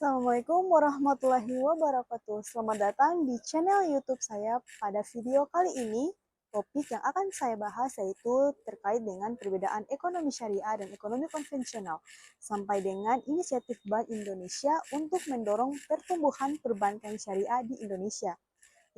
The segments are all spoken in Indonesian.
Assalamualaikum warahmatullahi wabarakatuh. Selamat datang di channel YouTube saya. Pada video kali ini, topik yang akan saya bahas yaitu terkait dengan perbedaan ekonomi syariah dan ekonomi konvensional, sampai dengan inisiatif Bank Indonesia untuk mendorong pertumbuhan perbankan syariah di Indonesia.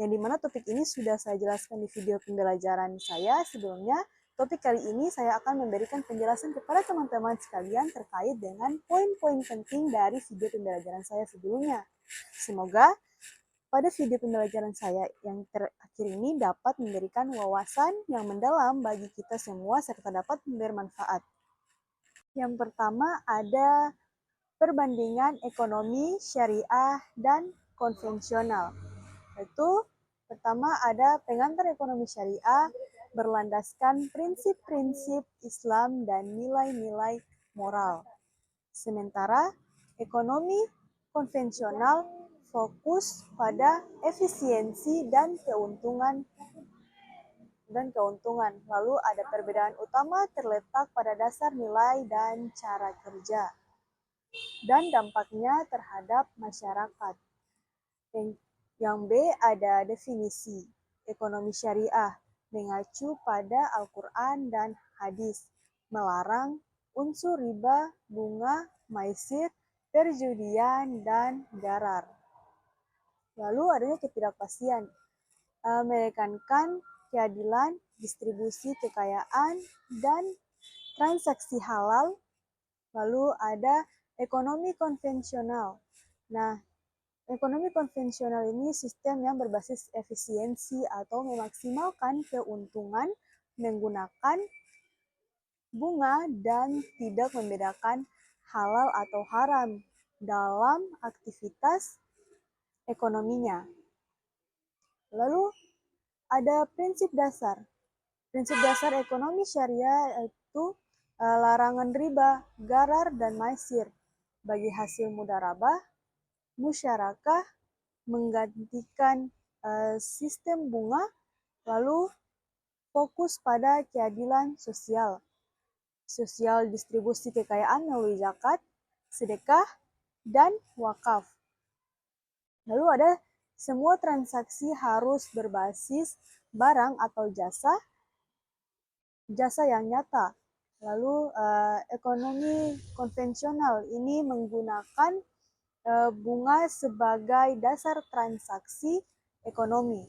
Yang dimana topik ini sudah saya jelaskan di video pembelajaran saya sebelumnya. Topik kali ini saya akan memberikan penjelasan kepada teman-teman sekalian terkait dengan poin-poin penting dari video pembelajaran saya sebelumnya. Semoga pada video pembelajaran saya yang terakhir ini dapat memberikan wawasan yang mendalam bagi kita semua serta dapat bermanfaat. Yang pertama ada perbandingan ekonomi syariah dan konvensional. Itu pertama ada pengantar ekonomi syariah berlandaskan prinsip-prinsip Islam dan nilai-nilai moral. Sementara ekonomi konvensional fokus pada efisiensi dan keuntungan. Lalu ada perbedaan utama terletak pada dasar nilai dan cara kerja dan dampaknya terhadap masyarakat. Yang B ada definisi. Ekonomi syariah mengacu pada Al-Quran dan hadis, melarang unsur riba, bunga, maisir, perjudian, dan garar. Lalu adanya ketidakpastian, menekankan keadilan, distribusi kekayaan, dan transaksi halal. Lalu ada ekonomi konvensional. Nah, ekonomi konvensional ini sistem yang berbasis efisiensi atau memaksimalkan keuntungan menggunakan bunga dan tidak membedakan halal atau haram dalam aktivitas ekonominya. Lalu ada prinsip dasar. Prinsip dasar ekonomi syariah yaitu larangan riba, garar, dan maisir bagi hasil mudharabah, musyarakah, menggantikan sistem bunga, lalu fokus pada keadilan sosial distribusi kekayaan melalui zakat, sedekah, dan wakaf. Lalu ada semua transaksi harus berbasis barang atau jasa yang nyata. Lalu ekonomi konvensional ini menggunakan bunga sebagai dasar transaksi ekonomi.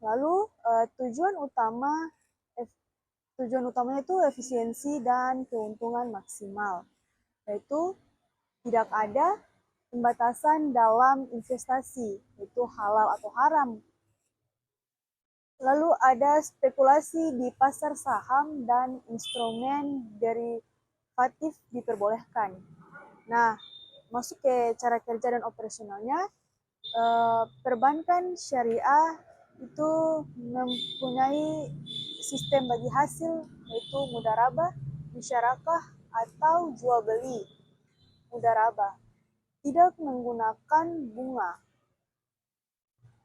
Lalu tujuan utamanya itu efisiensi dan keuntungan maksimal, yaitu tidak ada pembatasan dalam investasi, yaitu halal atau haram. Lalu ada spekulasi di pasar saham dan instrumen derivatif diperbolehkan. Nah, masuk ke cara kerja dan operasionalnya, perbankan syariah itu mempunyai sistem bagi hasil, yaitu mudharabah, musyarakah, atau jual beli. Mudharabah tidak menggunakan bunga.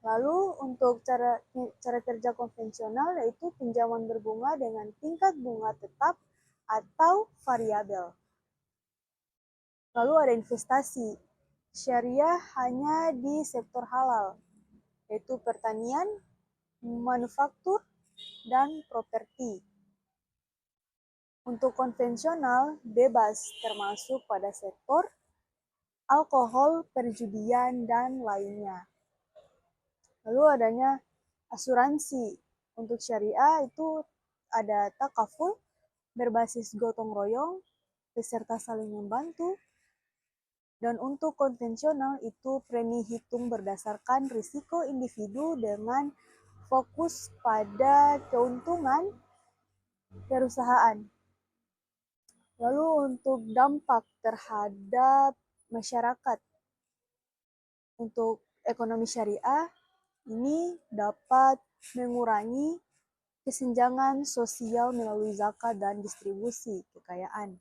Lalu untuk cara kerja konvensional yaitu pinjaman berbunga dengan tingkat bunga tetap atau variabel. Lalu ada investasi. Syariah hanya di sektor halal, yaitu pertanian, manufaktur, dan properti. Untuk konvensional, bebas termasuk pada sektor alkohol, perjudian, dan lainnya. Lalu adanya asuransi. Untuk syariah itu ada takaful, berbasis gotong royong, beserta saling membantu. Dan untuk konvensional itu premi hitung berdasarkan risiko individu dengan fokus pada keuntungan perusahaan. Lalu untuk dampak terhadap masyarakat, untuk ekonomi syariah ini dapat mengurangi kesenjangan sosial melalui zakat dan distribusi kekayaan.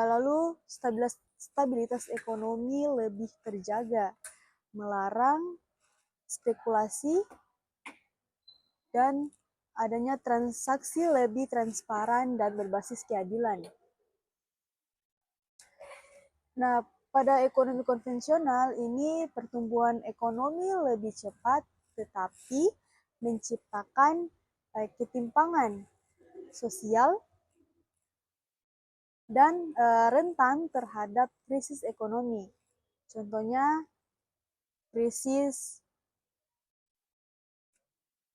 Lalu stabilitas ekonomi lebih terjaga, melarang spekulasi, dan adanya transaksi lebih transparan dan berbasis keadilan. Nah, pada ekonomi konvensional ini pertumbuhan ekonomi lebih cepat tetapi menciptakan ketimpangan sosial dan rentan terhadap krisis ekonomi. Contohnya krisis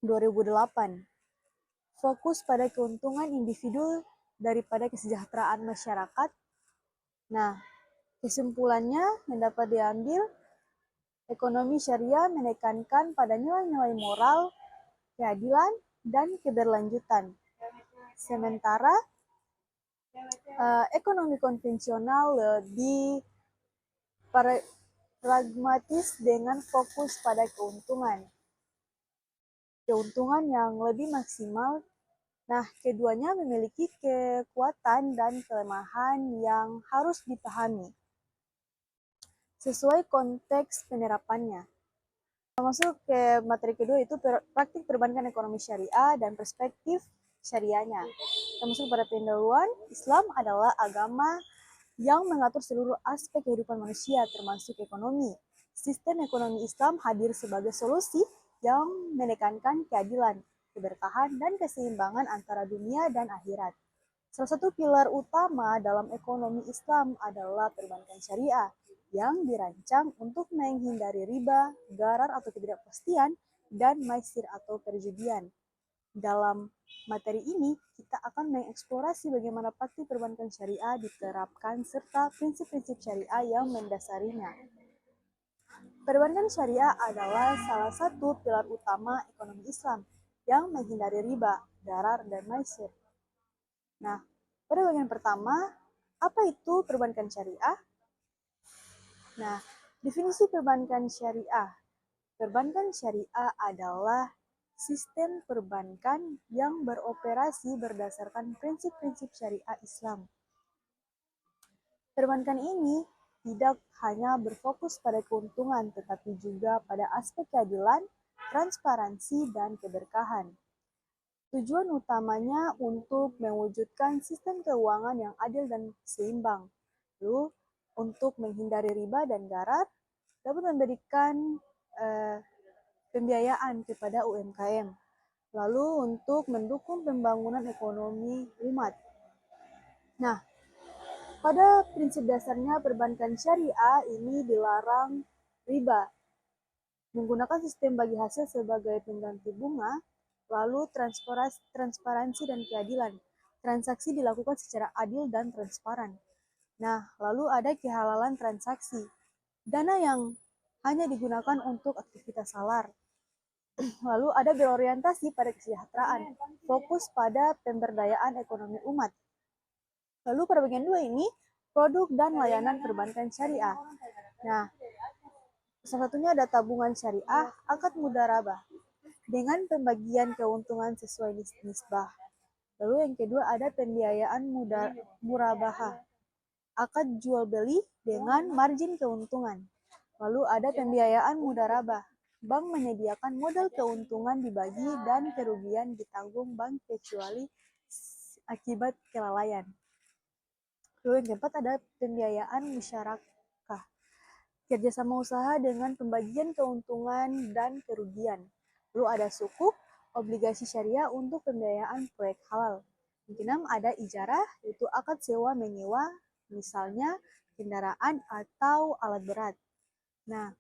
2008, fokus pada keuntungan individu daripada kesejahteraan masyarakat. Nah, kesimpulannya yang dapat diambil, ekonomi syariah menekankan pada nilai-nilai moral, keadilan, dan keberlanjutan. Sementara ekonomi konvensional lebih pragmatis dengan fokus pada keuntungan yang lebih maksimal. Nah, keduanya memiliki kekuatan dan kelemahan yang harus dipahami sesuai konteks penerapannya. Masuk ke materi kedua itu praktik perbankan ekonomi syariah dan perspektif syariahnya. Kita masuk pada pendahuluan, Islam adalah agama yang mengatur seluruh aspek kehidupan manusia termasuk ekonomi. Sistem ekonomi Islam hadir sebagai solusi yang menekankan keadilan, keberkahan, dan keseimbangan antara dunia dan akhirat. Salah satu pilar utama dalam ekonomi Islam adalah perbankan syariah yang dirancang untuk menghindari riba, gharar atau ketidakpastian, dan maisir atau perjudian. Dalam materi ini, kita akan mengeksplorasi bagaimana praktik perbankan syariah diterapkan serta prinsip-prinsip syariah yang mendasarinya. Perbankan syariah adalah salah satu pilar utama ekonomi Islam yang menghindari riba, gharar, dan maisir. Nah, pada bagian pertama, apa itu perbankan syariah? Nah, definisi perbankan syariah. Perbankan syariah adalah sistem perbankan yang beroperasi berdasarkan prinsip-prinsip syariah Islam. Perbankan ini tidak hanya berfokus pada keuntungan, tetapi juga pada aspek keadilan, transparansi, dan keberkahan. Tujuan utamanya untuk mewujudkan sistem keuangan yang adil dan seimbang. Lalu, untuk menghindari riba dan gharar, dapat memberikan pembiayaan kepada UMKM. Lalu, untuk mendukung pembangunan ekonomi umat. Nah, pada prinsip dasarnya perbankan syariah ini dilarang riba, menggunakan sistem bagi hasil sebagai pengganti bunga, lalu transparansi dan keadilan. Transaksi dilakukan secara adil dan transparan. Nah, lalu ada kehalalan transaksi. Dana yang hanya digunakan untuk aktivitas halal. Lalu ada berorientasi pada kesejahteraan, fokus pada pemberdayaan ekonomi umat. Lalu pada bagian 2 ini, produk dan layanan perbankan syariah. Nah, salah satunya ada tabungan syariah, akad mudharabah, dengan pembagian keuntungan sesuai nisbah. Lalu yang kedua ada pembiayaan murabahah, akad jual beli dengan margin keuntungan. Lalu ada pembiayaan mudharabah, bank menyediakan modal keuntungan dibagi dan kerugian ditanggung bank kecuali akibat kelalaian. Lalu yang keempat ada pembiayaan musyarakah, kerjasama usaha dengan pembagian keuntungan dan kerugian. Lalu ada sukuk, obligasi syariah untuk pembiayaan proyek halal. Yang keenam ada ijarah, yaitu akad sewa menyewa, misalnya kendaraan atau alat berat. Nah,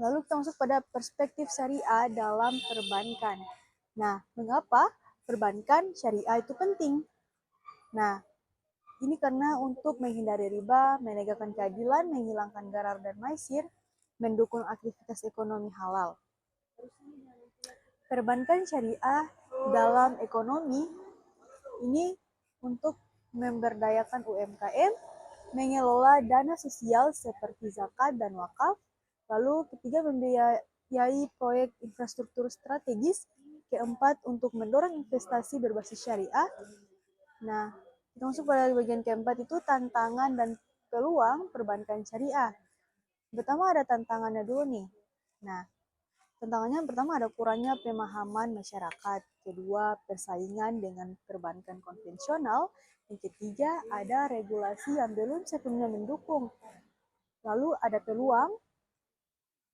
lalu kita masuk pada perspektif syariah dalam perbankan. Nah, mengapa perbankan syariah itu penting? Nah, ini karena untuk menghindari riba, menegakkan keadilan, menghilangkan gharar dan maisir, mendukung aktivitas ekonomi halal. Perbankan syariah dalam ekonomi ini untuk memberdayakan UMKM, mengelola dana sosial seperti zakat dan wakaf. Lalu ketiga, membiayai proyek infrastruktur strategis. Keempat, untuk mendorong investasi berbasis syariah. Nah, kita masuk pada bagian keempat itu tantangan dan peluang perbankan syariah. Pertama ada tantangannya dulu nih. Nah, Tantangannya yang pertama ada kurangnya pemahaman masyarakat, kedua persaingan dengan perbankan konvensional, yang ketiga ada regulasi yang belum sepenuhnya mendukung. Lalu ada peluang.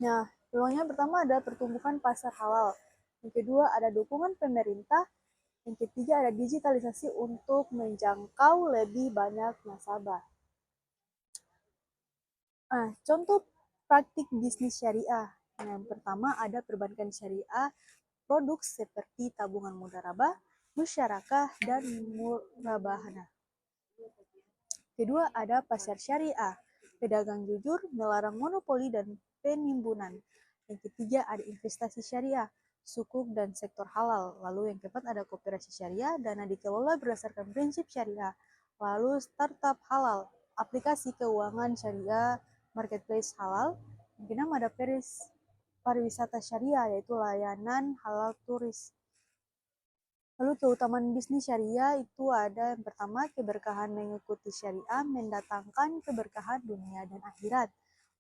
Nah, peluangnya yang pertama ada pertumbuhan pasar halal, yang kedua ada dukungan pemerintah, yang ketiga ada digitalisasi untuk menjangkau lebih banyak nasabah. Contoh praktik bisnis syariah. Yang pertama ada perbankan syariah, produk seperti tabungan mudharabah, musyarakah, dan murabahana. Kedua ada pasar syariah, pedagang jujur, melarang monopoli dan penimbunan. Yang ketiga ada investasi syariah, sukuk dan sektor halal. Lalu yang keempat ada koperasi syariah, dana dikelola berdasarkan prinsip syariah. Lalu startup halal, aplikasi keuangan syariah, marketplace halal. Yang keenam ada pariwisata syariah, yaitu layanan halal turis. Lalu keutamaan bisnis syariah itu ada yang pertama keberkahan mengikuti syariah mendatangkan keberkahan dunia dan akhirat.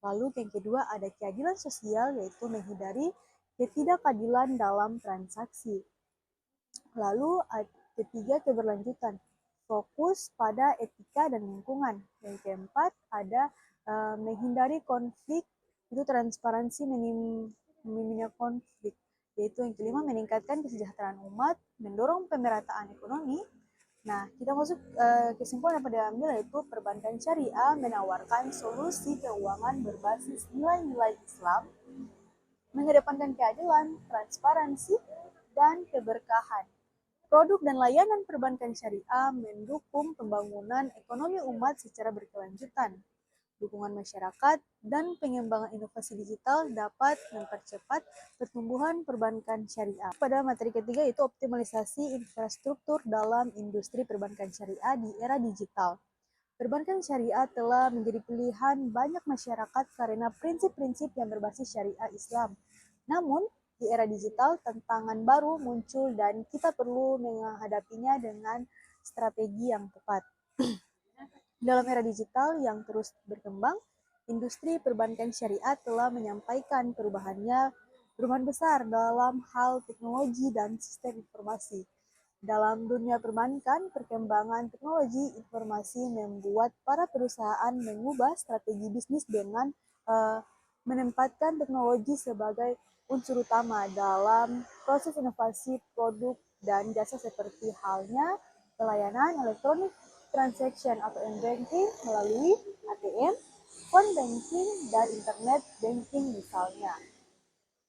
Lalu yang kedua ada keadilan sosial yaitu menghindari ketidakadilan dalam transaksi. Lalu ketiga keberlanjutan fokus pada etika dan lingkungan. Yang keempat ada menghindari konflik itu transparansi minimnya konflik. Yaitu yang kelima meningkatkan kesejahteraan umat, mendorong pemerataan ekonomi. Nah, kita masuk kesimpulan yang diambil yaitu perbankan syariah menawarkan solusi keuangan berbasis nilai-nilai Islam, mengedepankan keadilan, transparansi, dan keberkahan. Produk dan layanan perbankan syariah mendukung pembangunan ekonomi umat secara berkelanjutan. Dukungan masyarakat dan pengembangan inovasi digital dapat mempercepat pertumbuhan perbankan syariah. Pada materi ketiga yaitu optimalisasi infrastruktur dalam industri perbankan syariah di era digital. Perbankan syariah telah menjadi pilihan banyak masyarakat karena prinsip-prinsip yang berbasis syariah Islam. Namun, di era digital, tantangan baru muncul dan kita perlu menghadapinya dengan strategi yang tepat. Dalam era digital yang terus berkembang, industri perbankan syariah telah menyampaikan perubahan besar dalam hal teknologi dan sistem informasi. Dalam dunia perbankan, perkembangan teknologi informasi membuat para perusahaan mengubah strategi bisnis dengan menempatkan teknologi sebagai unsur utama dalam proses inovasi produk dan jasa seperti halnya pelayanan elektronik transaction atau m-banking melalui ATM, phone banking, dan internet banking misalnya.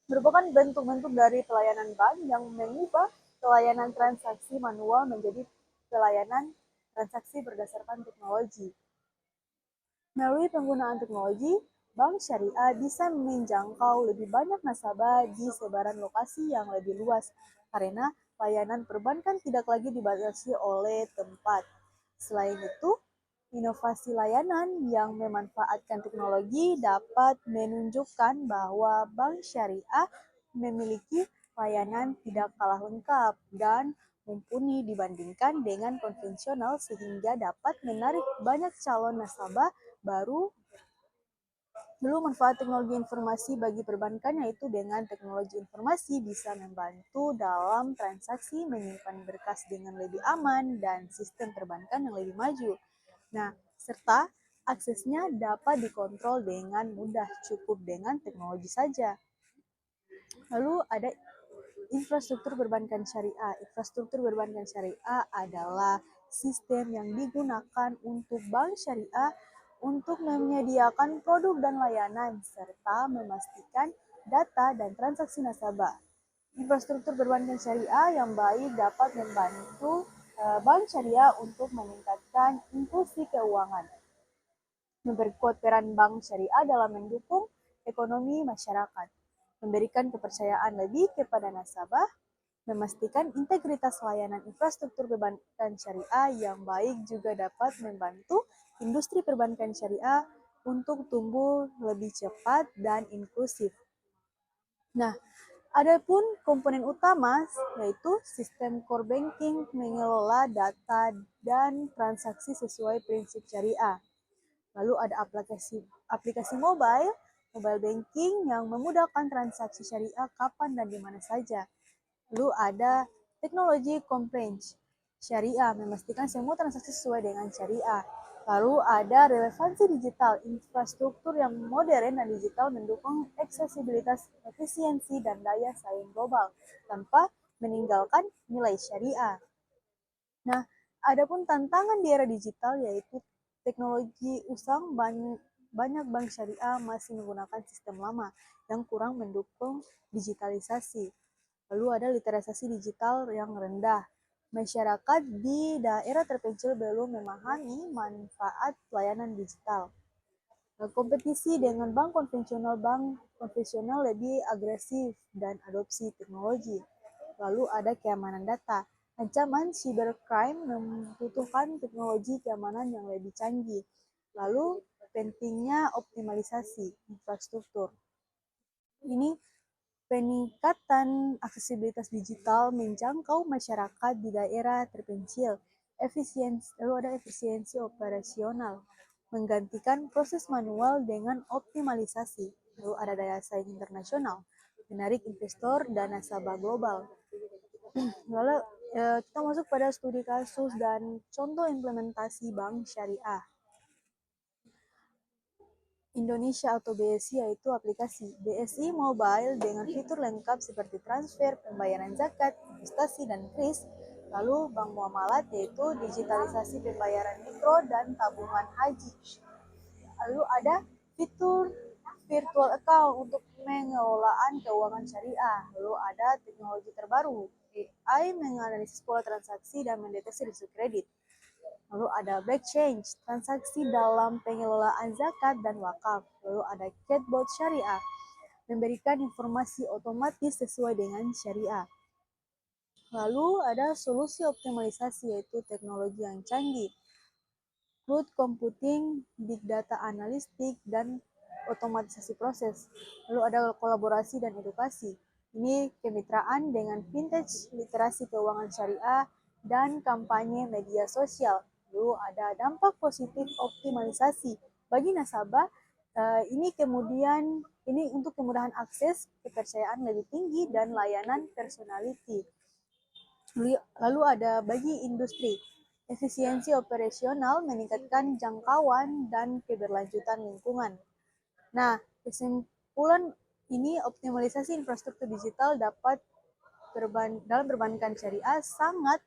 Merupakan bentuk-bentuk dari pelayanan bank yang mengubah pelayanan transaksi manual menjadi pelayanan transaksi berdasarkan teknologi. Melalui penggunaan teknologi, bank syariah bisa menjangkau lebih banyak nasabah di sebaran lokasi yang lebih luas karena layanan perbankan tidak lagi dibatasi oleh tempat. Selain itu, inovasi layanan yang memanfaatkan teknologi dapat menunjukkan bahwa bank syariah memiliki layanan tidak kalah lengkap dan mumpuni dibandingkan dengan konvensional sehingga dapat menarik banyak calon nasabah baru. Lalu manfaat teknologi informasi bagi perbankan yaitu dengan teknologi informasi bisa membantu dalam transaksi menyimpan berkas dengan lebih aman dan sistem perbankan yang lebih maju. Nah, serta aksesnya dapat dikontrol dengan mudah cukup dengan teknologi saja. Lalu ada infrastruktur perbankan syariah. Infrastruktur perbankan syariah adalah sistem yang digunakan untuk bank syariah untuk menyediakan produk dan layanan serta memastikan data dan transaksi nasabah. Infrastruktur perbankan syariah yang baik dapat membantu bank syariah untuk meningkatkan inklusi keuangan, memperkuat peran bank syariah dalam mendukung ekonomi masyarakat, memberikan kepercayaan lebih kepada nasabah, memastikan integritas layanan infrastruktur perbankan syariah yang baik juga dapat membantu industri perbankan syariah untuk tumbuh lebih cepat dan inklusif. Nah, adapun komponen utama yaitu sistem core banking mengelola data dan transaksi sesuai prinsip syariah. Lalu ada aplikasi mobile mobile banking yang memudahkan transaksi syariah kapan dan di mana saja. Lalu ada teknologi compliance syariah, memastikan semua transaksi sesuai dengan syariah. Lalu ada relevansi digital, infrastruktur yang modern dan digital mendukung aksesibilitas, efisiensi, dan daya saing global tanpa meninggalkan nilai syariah. Nah, adapun tantangan di era digital yaitu teknologi usang banyak bank syariah masih menggunakan sistem lama yang kurang mendukung digitalisasi. Lalu ada literasi digital yang rendah. Masyarakat di daerah terpencil belum memahami manfaat layanan digital. Kompetisi dengan bank konvensional lebih agresif dan adopsi teknologi. Lalu ada keamanan data. Ancaman cybercrime membutuhkan teknologi keamanan yang lebih canggih. Lalu pentingnya optimalisasi infrastruktur. Ini peningkatan aksesibilitas digital menjangkau masyarakat di daerah terpencil. Lalu ada efisiensi operasional, menggantikan proses manual dengan optimalisasi. Lalu ada daya saing internasional, menarik investor dan nasabah global. Lalu kita masuk pada studi kasus dan contoh implementasi bank syariah. Indonesia atau BSI yaitu aplikasi BSI Mobile dengan fitur lengkap seperti transfer, pembayaran zakat, investasi, dan kris. Lalu Bank Muamalat yaitu digitalisasi pembayaran mikro dan tabungan haji. Lalu ada fitur virtual account untuk pengelolaan keuangan syariah. Lalu ada teknologi terbaru, AI menganalisis pola transaksi dan mendeteksi risiko kredit. Lalu ada blockchain, transaksi dalam pengelolaan zakat dan wakaf. Lalu ada chatbot syariah, memberikan informasi otomatis sesuai dengan syariah. Lalu ada solusi optimalisasi yaitu teknologi yang canggih, cloud computing, big data analistik, dan otomatisasi proses. Lalu ada kolaborasi dan edukasi. Ini kemitraan dengan vintage literasi keuangan syariah dan kampanye media sosial. Lalu ada dampak positif optimalisasi bagi nasabah. Ini untuk kemudahan akses, kepercayaan lebih tinggi, dan layanan personality. Lalu ada bagi industri, efisiensi operasional meningkatkan jangkauan dan keberlanjutan lingkungan. Nah, kesimpulan ini optimalisasi infrastruktur digital dapat dalam perbankan syariah sangat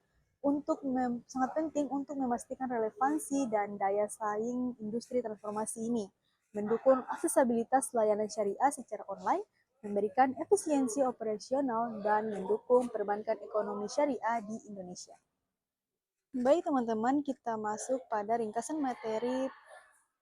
penting untuk memastikan relevansi dan daya saing industri transformasi ini, mendukung aksesibilitas layanan syariah secara online, memberikan efisiensi operasional, dan mendukung perbankan ekonomi syariah di Indonesia. Baik teman-teman, kita masuk pada ringkasan materi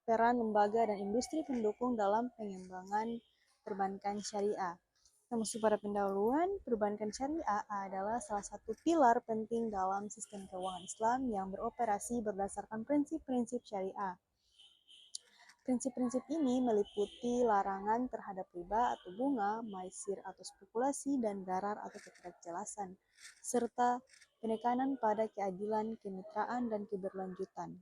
peran lembaga dan industri pendukung dalam pengembangan perbankan syariah. Kita masuk pada pendahuluan. Perbankan syariah adalah salah satu pilar penting dalam sistem keuangan Islam yang beroperasi berdasarkan prinsip-prinsip syariah. Prinsip-prinsip ini meliputi larangan terhadap riba atau bunga, maisir atau spekulasi, dan darar atau ketidakjelasan, serta penekanan pada keadilan, kemitraan, dan keberlanjutan.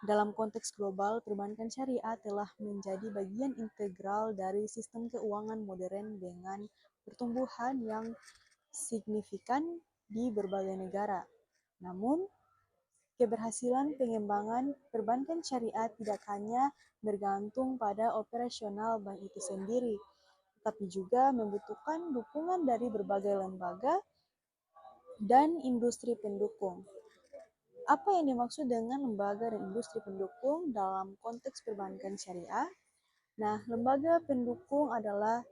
Dalam konteks global, perbankan syariah telah menjadi bagian integral dari sistem keuangan modern dengan pertumbuhan yang signifikan di berbagai negara. Namun, keberhasilan pengembangan perbankan syariah tidak hanya bergantung pada operasional bank itu sendiri, tetapi juga membutuhkan dukungan dari berbagai lembaga dan industri pendukung. Apa yang dimaksud dengan lembaga dan industri pendukung dalam konteks perbankan syariah? Nah, lembaga pendukung adalah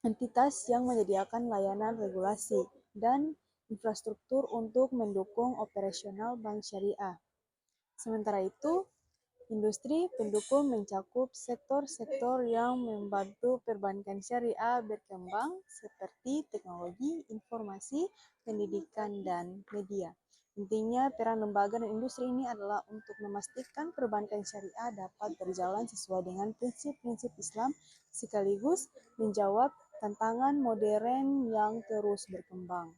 entitas yang menyediakan layanan regulasi dan infrastruktur untuk mendukung operasional bank syariah. Sementara itu, industri pendukung mencakup sektor-sektor yang membantu perbankan syariah berkembang seperti teknologi, informasi, pendidikan, dan media. Intinya, peran lembaga dan industri ini adalah untuk memastikan perbankan syariah dapat berjalan sesuai dengan prinsip-prinsip Islam sekaligus menjawab tantangan modern yang terus berkembang.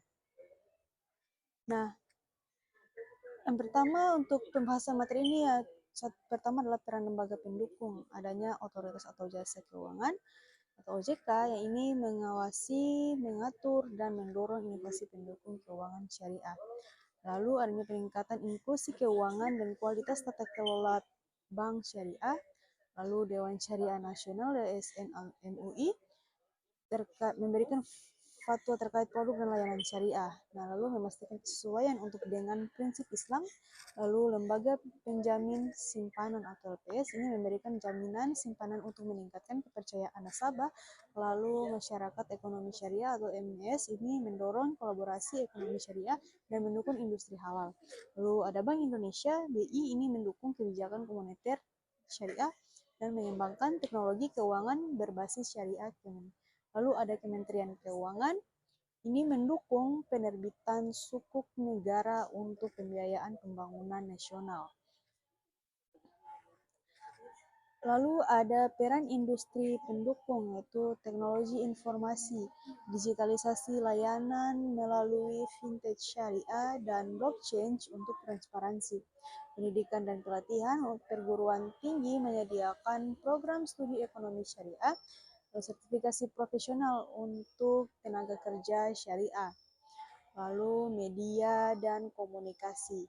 Nah, yang pertama untuk pembahasan materi ini Pertama adalah peran lembaga pendukung, adanya otoritas atau jasa keuangan atau OJK yang ini mengawasi, mengatur, dan mendorong inovasi pendukung keuangan syariah. Lalu adanya peningkatan inklusi keuangan dan kualitas tata kelola bank syariah. Lalu Dewan Syariah Nasional (DSN MUI) memberikan fatwa terkait produk dan layanan syariah. Nah, lalu memastikan kesesuaian untuk dengan prinsip Islam. Lalu lembaga penjamin simpanan atau LPS ini memberikan jaminan simpanan untuk meningkatkan kepercayaan nasabah. Lalu masyarakat ekonomi syariah atau MIS ini mendorong kolaborasi ekonomi syariah dan mendukung industri halal. Lalu ada Bank Indonesia (BI) ini mendukung kebijakan moneter syariah dan mengembangkan teknologi keuangan berbasis syariah. Lalu ada Kementerian Keuangan, ini mendukung penerbitan sukuk negara untuk pembiayaan pembangunan nasional. Lalu ada peran industri pendukung, yaitu teknologi informasi, digitalisasi layanan melalui fintech syariah dan blockchain untuk transparansi. Pendidikan dan pelatihan perguruan tinggi menyediakan program studi ekonomi syariah, sertifikasi profesional untuk tenaga kerja syariah. Lalu media dan komunikasi.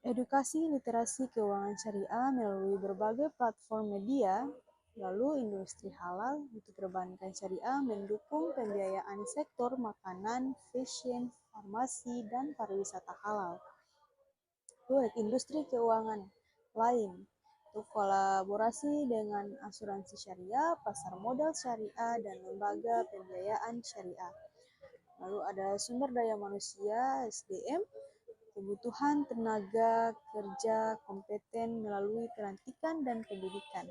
Edukasi literasi keuangan syariah melalui berbagai platform media. Lalu industri halal untuk perbankan syariah mendukung pembiayaan sektor makanan, fashion, farmasi, dan pariwisata halal. Lalu industri keuangan lain untuk kolaborasi dengan asuransi syariah, pasar modal syariah, dan lembaga pembiayaan syariah. Lalu ada sumber daya manusia (SDM), kebutuhan tenaga kerja kompeten melalui pelantikan dan pendidikan.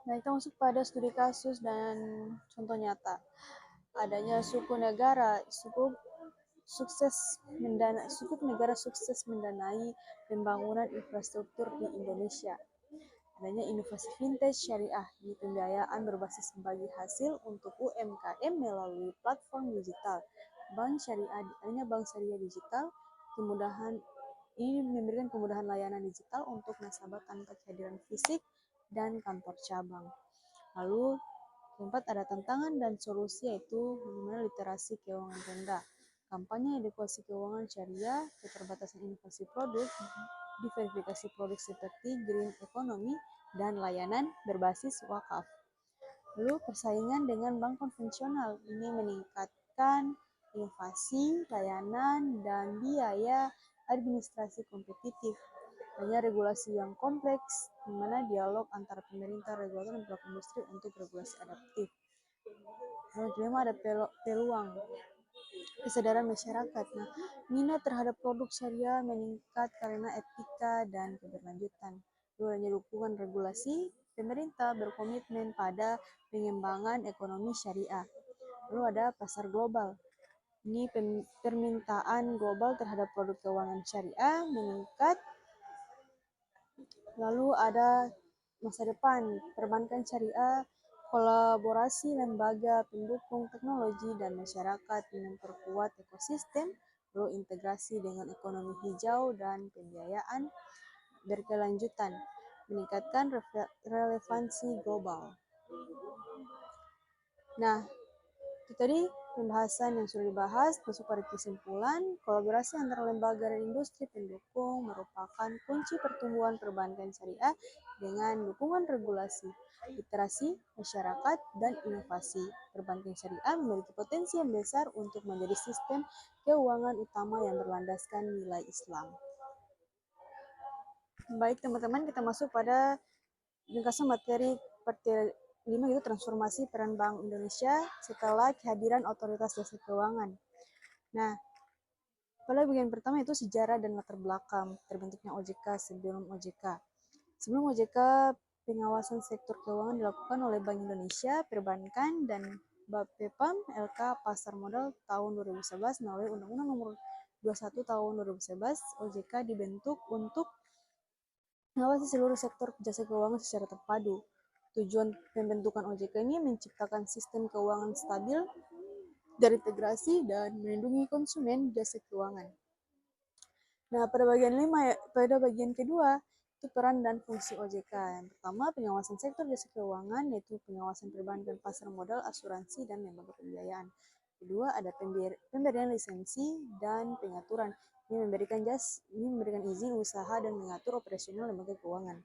Nah, kita masuk pada studi kasus dan contoh nyata. Adanya sukuk negara sukses mendanai pembangunan infrastruktur di Indonesia. Adanya inovasi fintech syariah di pembiayaan berbasis bagi hasil untuk UMKM melalui platform digital. Adanya bank syariah digital, ini memberikan kemudahan layanan digital untuk nasabah tanpa kehadiran fisik dan kantor cabang. Lalu keempat ada tantangan dan solusi, yaitu bagaimana literasi keuangan rendah, kampanye edukasi keuangan syariah, keterbatasan inovasi produk, diverifikasi produk seperti green economy, dan layanan berbasis wakaf. Lalu persaingan dengan bank konvensional, ini meningkatkan inovasi, layanan, dan biaya administrasi kompetitif. Hanya regulasi yang kompleks, di mana dialog antara pemerintah, regulator, dan pelaku industri untuk regulasi adaptif. Lalu kelima ada peluang kesadaran masyarakat. Nah, minat terhadap produk syariah meningkat karena etika dan keberlanjutan. Adanya dukungan regulasi, pemerintah berkomitmen pada pengembangan ekonomi syariah. Lalu ada pasar global. Ini permintaan global terhadap produk keuangan syariah meningkat. Lalu ada masa depan perbankan syariah, kolaborasi lembaga pendukung teknologi dan masyarakat memperkuat ekosistem, lalu integrasi dengan ekonomi hijau dan pembiayaan berkelanjutan, meningkatkan relevansi global. Nah, itu tadi pembahasan yang sudah dibahas. Masuk pada kesimpulan, kolaborasi antara lembaga dan industri pendukung merupakan kunci pertumbuhan perbankan syariah dengan dukungan regulasi, literasi masyarakat, dan inovasi. Perbankan syariah memiliki potensi yang besar untuk menjadi sistem keuangan utama yang berlandaskan nilai Islam. Baik teman-teman, kita masuk pada ringkasan materi part 5, yaitu transformasi peran Bank Indonesia setelah kehadiran otoritas jasa keuangan. Nah, pada bagian pertama itu sejarah dan latar belakang terbentuknya OJK sebelum OJK. Sebelum OJK, pengawasan sektor keuangan dilakukan oleh Bank Indonesia, Perbankan, dan Bapepam LK Pasar Modal tahun 2011 melalui Undang-Undang Nomor 21 tahun 2011. OJK dibentuk untuk mengawasi seluruh sektor jasa keuangan secara terpadu. Tujuan pembentukan OJK ini menciptakan sistem keuangan stabil, terintegrasi, dan melindungi konsumen jasa keuangan. Nah, pada bagian kedua, itu peran dan fungsi OJK. Yang pertama, pengawasan sektor jasa keuangan, yaitu pengawasan perbankan, pasar modal, asuransi, dan lembaga pembiayaan. Kedua, ada pemberian lisensi dan pengaturan. Ini memberikan izin usaha dan mengatur operasional lembaga keuangan.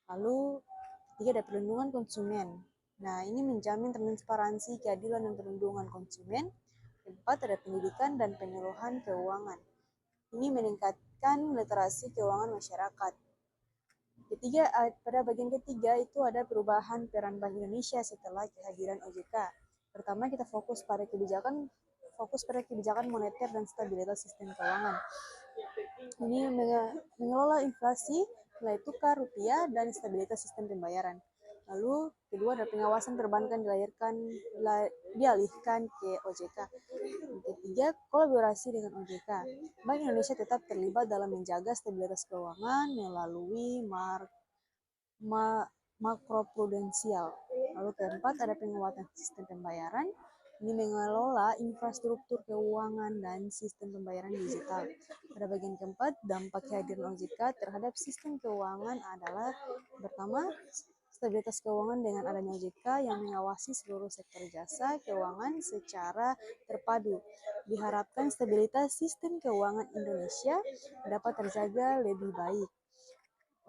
Lalu, ketiga, ada perlindungan konsumen. Nah, ini menjamin transparansi, keadilan, dan perlindungan konsumen. Keempat, ada pendidikan dan penyuluhan keuangan. Ini meningkatkan literasi keuangan masyarakat. Pada bagian ketiga itu ada perubahan peran Bank Indonesia setelah kehadiran OJK. Pertama, kita fokus pada kebijakan moneter dan stabilitas sistem keuangan. Ini mengelola inflasi, nilai tukar rupiah, dan stabilitas sistem pembayaran. Lalu kedua ada pengawasan perbankan dialihkan ke OJK. Ketiga, kolaborasi dengan OJK. Bank Indonesia tetap terlibat dalam menjaga stabilitas keuangan melalui makroprudensial. Lalu keempat, ada penguatan sistem pembayaran. Ini mengelola infrastruktur keuangan dan sistem pembayaran digital. Pada bagian keempat, dampak kehadiran OJK terhadap sistem keuangan adalah pertama, stabilitas keuangan dengan adanya OJK yang mengawasi seluruh sektor jasa keuangan secara terpadu. Diharapkan stabilitas sistem keuangan Indonesia dapat terjaga lebih baik.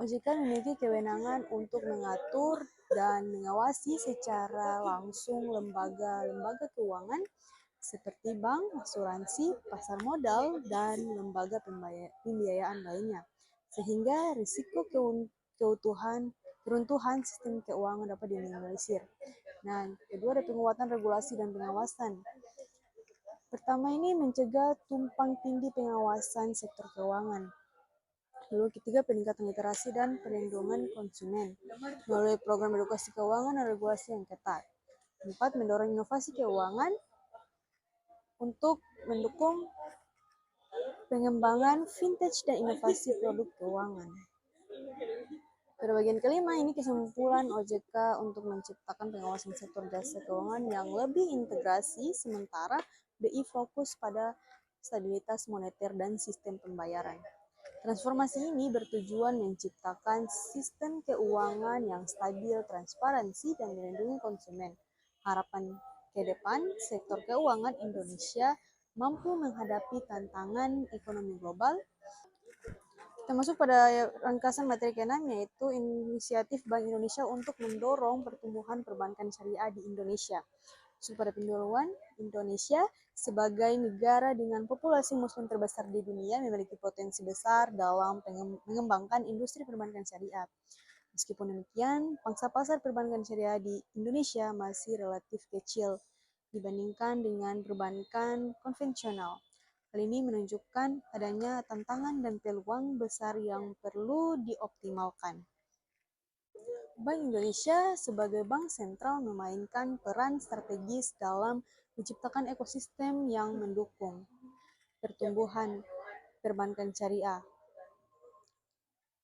OJK memiliki kewenangan untuk mengatur dan mengawasi secara langsung lembaga-lembaga keuangan seperti bank, asuransi, pasar modal, dan lembaga pembiayaan lainnya, sehingga risiko keruntuhan sistem keuangan dapat diminimalisir. Nah, kedua ada penguatan regulasi dan pengawasan. Pertama ini mencegah tumpang tindih pengawasan sektor keuangan. Lalu ketiga, peningkatan literasi dan perlindungan konsumen melalui program edukasi keuangan dan regulasi yang ketat. Empat, mendorong inovasi keuangan untuk mendukung pengembangan vintage dan inovasi produk keuangan. Pada bagian kelima, ini kesimpulan OJK untuk menciptakan pengawasan sektor jasa keuangan yang lebih integrasi, sementara BI fokus pada stabilitas moneter dan sistem pembayaran. Transformasi ini bertujuan menciptakan sistem keuangan yang stabil, transparansi, dan melindungi konsumen. Harapan ke depan, sektor keuangan Indonesia mampu menghadapi tantangan ekonomi global. Kita masuk pada ringkasan materi ke-6, yaitu inisiatif Bank Indonesia untuk mendorong pertumbuhan perbankan syariah di Indonesia. Pada pendahuluan, Indonesia sebagai negara dengan populasi muslim terbesar di dunia memiliki potensi besar dalam mengembangkan industri perbankan syariah. Meskipun demikian, pangsa pasar perbankan syariah di Indonesia masih relatif kecil dibandingkan dengan perbankan konvensional. Hal ini menunjukkan adanya tantangan dan peluang besar yang perlu dioptimalkan. Bank Indonesia sebagai bank sentral memainkan peran strategis dalam menciptakan ekosistem yang mendukung pertumbuhan perbankan syariah.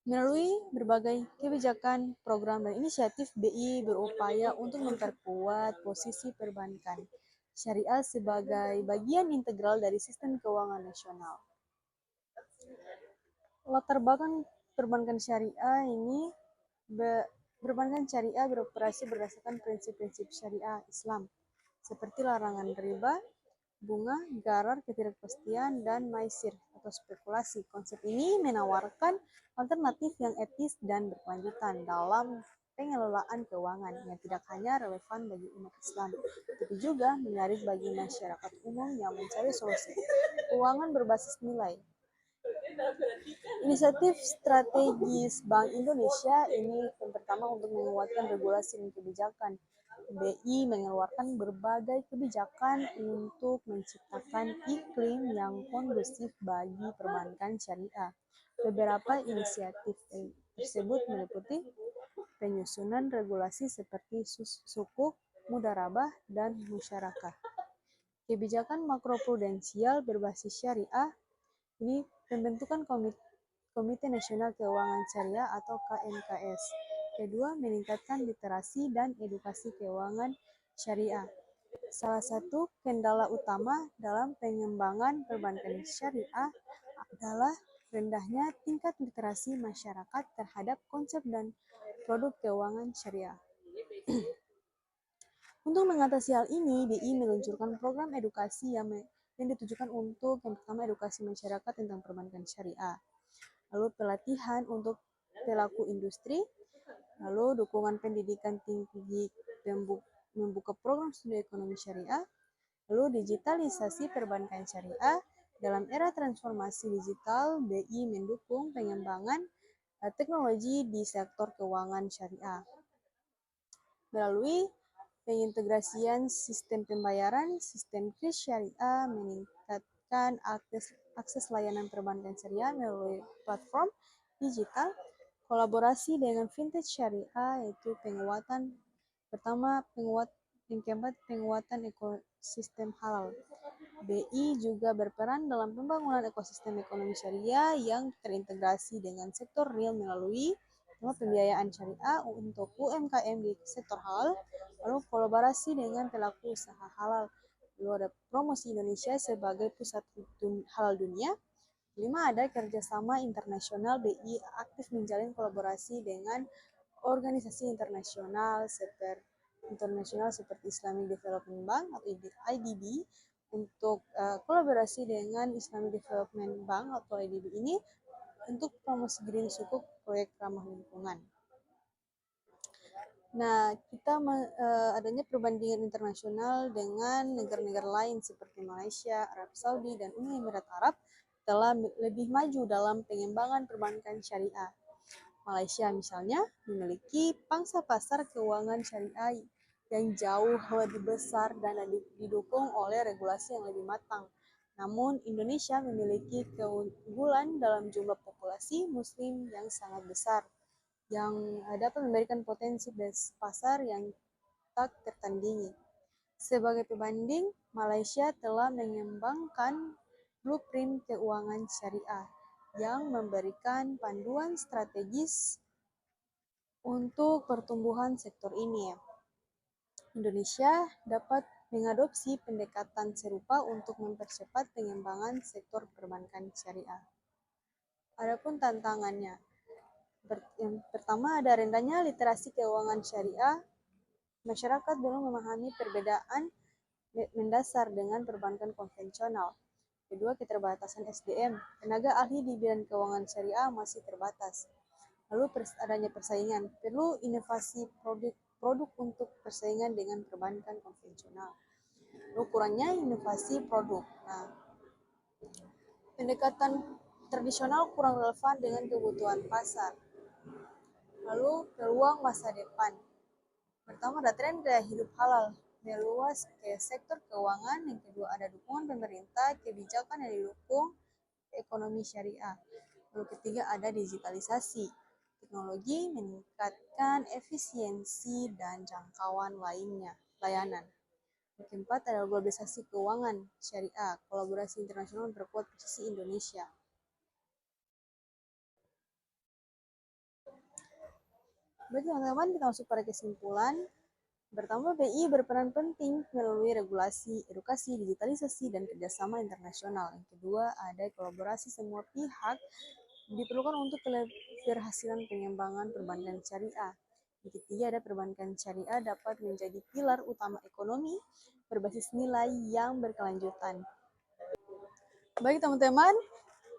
Melalui berbagai kebijakan, program, dan inisiatif, BI berupaya untuk memperkuat posisi perbankan syariah sebagai bagian integral dari sistem keuangan nasional. Latar belakang perbankan syariah ini perbankan syariah beroperasi berdasarkan prinsip-prinsip syariah Islam, seperti larangan riba, bunga, gharar, ketidakpastian, dan maisir atau spekulasi. Konsep ini menawarkan alternatif yang etis dan berkelanjutan dalam pengelolaan keuangan yang tidak hanya relevan bagi umat Islam, tapi juga menarik bagi masyarakat umum yang mencari solusi keuangan berbasis nilai. Inisiatif strategis Bank Indonesia ini yang pertama untuk menguatkan regulasi dan kebijakan. BI mengeluarkan berbagai kebijakan untuk menciptakan iklim yang kondusif bagi perbankan syariah. Beberapa inisiatif tersebut meliputi penyusunan regulasi seperti sukuk, mudharabah, dan musyarakah. Kebijakan makroprudensial berbasis syariah, ini pembentukan Komite Nasional Keuangan Syariah atau KNKS. Kedua, meningkatkan literasi dan edukasi keuangan syariah. Salah satu kendala utama dalam pengembangan perbankan syariah adalah rendahnya tingkat literasi masyarakat terhadap konsep dan produk keuangan syariah. Untuk mengatasi hal ini, BI meluncurkan program edukasi yang ditujukan untuk yang pertama edukasi masyarakat tentang perbankan syariah, lalu pelatihan untuk pelaku industri, lalu dukungan pendidikan tinggi membuka program studi ekonomi syariah, lalu digitalisasi perbankan syariah. Dalam era transformasi digital, BI mendukung pengembangan teknologi di sektor keuangan syariah melalui pengintegrasian sistem pembayaran, sistem kris syariah, meningkatkan akses layanan perbankan syariah melalui platform digital, kolaborasi dengan fintech syariah, yaitu penguatan yang keempat, penguatan ekosistem halal. BI juga berperan dalam pembangunan ekosistem ekonomi syariah yang terintegrasi dengan sektor real melalui pembiayaan syariah untuk UMKM di sektor halal, lalu kolaborasi dengan pelaku usaha halal, lalu ada promosi Indonesia sebagai pusat halal dunia. 5. Ada kerjasama internasional. BI aktif menjalin kolaborasi dengan organisasi internasional seperti Islamic Development Bank atau IDB. Untuk kolaborasi dengan Islamic Development Bank atau IDB ini untuk promosi green sukuk proyek ramah lingkungan. Nah, kita adanya perbandingan internasional dengan negara-negara lain seperti Malaysia, Arab Saudi, dan Uni Emirat Arab telah lebih maju dalam pengembangan perbankan syariah. Malaysia misalnya memiliki pangsa pasar keuangan syariah yang jauh lebih besar dan didukung oleh regulasi yang lebih matang. Namun, Indonesia memiliki keunggulan dalam jumlah populasi Muslim yang sangat besar, yang dapat memberikan potensi pasar yang tak tertandingi. Sebagai pembanding, Malaysia telah mengembangkan blueprint keuangan syariah yang memberikan panduan strategis untuk pertumbuhan sektor ini. Indonesia dapat mengadopsi pendekatan serupa untuk mempercepat pengembangan sektor perbankan syariah. Adapun tantangannya, yang pertama ada rendahnya literasi keuangan syariah. Masyarakat belum memahami perbedaan mendasar dengan perbankan konvensional. Kedua, keterbatasan SDM. Tenaga ahli di bidang keuangan syariah masih terbatas. Lalu adanya persaingan. Perlu inovasi produk untuk persaingan dengan perbankan konvensional. Lalu kurangnya inovasi produk. Nah, pendekatan tradisional kurang relevan dengan kebutuhan pasar. Lalu peluang masa depan. Pertama ada tren gaya hidup halal meluas ke sektor keuangan. Yang kedua ada dukungan pemerintah, kebijakan yang didukung ekonomi syariah. Lalu ketiga ada digitalisasi. Teknologi meningkatkan efisiensi dan jangkauan layanan. Yang keempat ada globalisasi keuangan syariah. Kolaborasi internasional memperkuat posisi Indonesia. Baik teman-teman, kita masuk pada kesimpulan. Pertama, BI berperan penting melalui regulasi, edukasi, digitalisasi, dan kerjasama internasional. Yang kedua, ada kolaborasi semua pihak diperlukan untuk keberhasilan pengembangan perbankan syariah. Yang ketiga, ada perbankan syariah dapat menjadi pilar utama ekonomi berbasis nilai yang berkelanjutan. Baik teman-teman,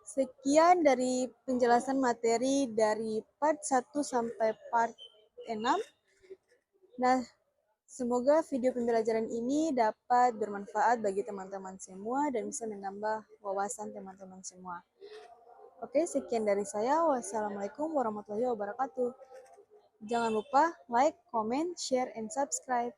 sekian dari penjelasan materi dari part 1 sampai part 6. Nah, semoga video pembelajaran ini dapat bermanfaat bagi teman-teman semua dan bisa menambah wawasan teman-teman semua. Oke, sekian dari saya. Wassalamualaikum warahmatullahi wabarakatuh. Jangan lupa like, comment, share, and subscribe.